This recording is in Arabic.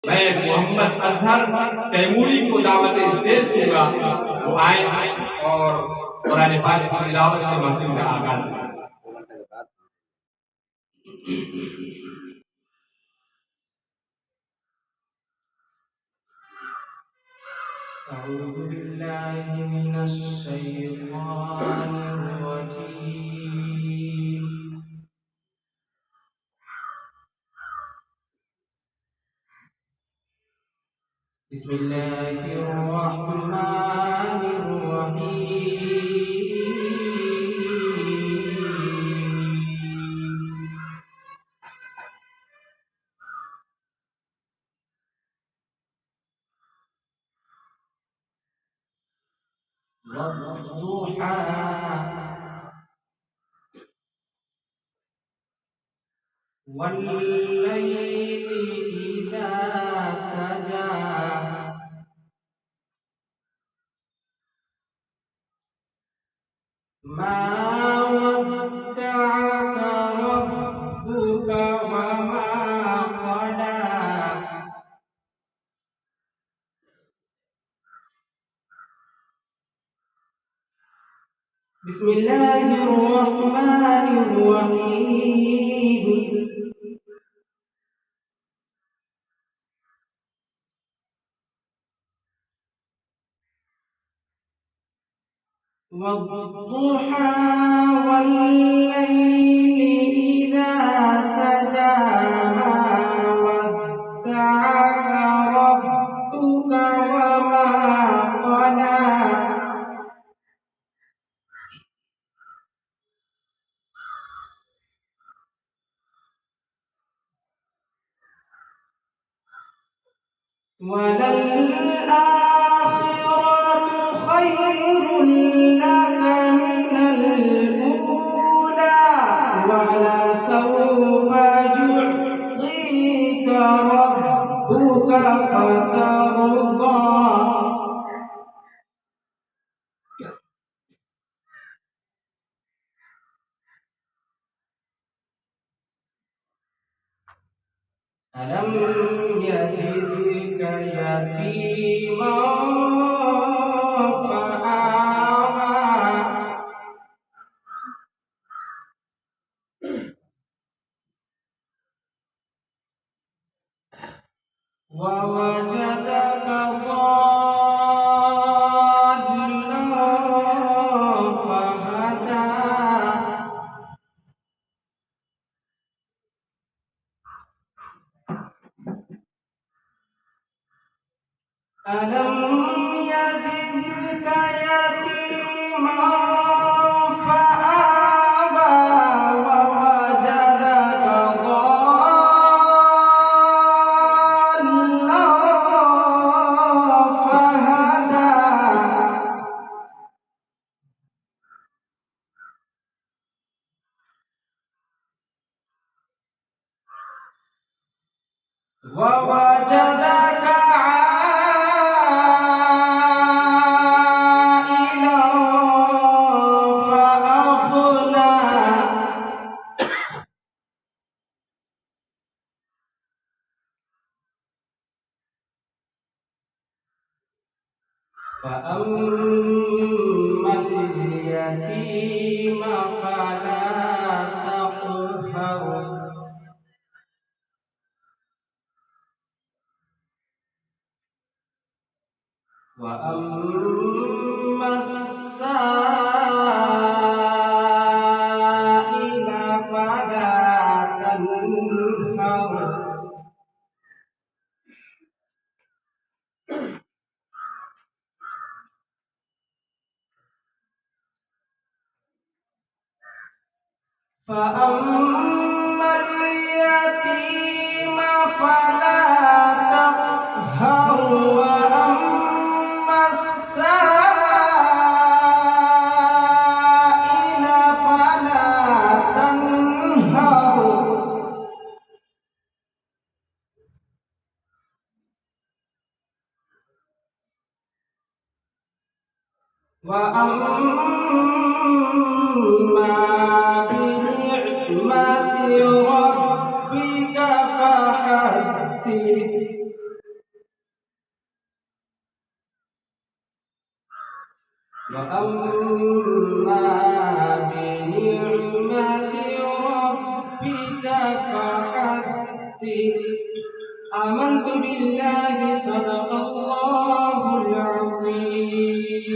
मैं मोहम्मद अजहर तैमूरी को दावत स्टेज दूंगा, वो आए और कुरान पाक की तिलावत से महफिल का आगाज करें। أعوذ بالله من الشيطان الرجيم بسم الله الرحمن الرحيم والضحى والليل إذا سجى ما ودعك ربك وما قلى بسم الله الرحمن الرحيم والضحى والليل إذا سجى ما ودعك ربك وما قلى وللآخرة خير لك من الأولى ولسوف يعطيك ربك فترضى ألم يجدك يتيما فآوى ووجدك ضالا فهدى ألم يجدك يتيما فآوى ووجدك ضالا فهدى ووجدك عائلا فأغنى فأما اليتيم فلا تقهر وأما السائل فلا تنهر فأما اليتيم فلا تقهر وأما السائل فلا تنهر وأما بنعمة ربك فحدث وأما بنعمة ربك فحدث. آمنت بالله صدق الله العظيم.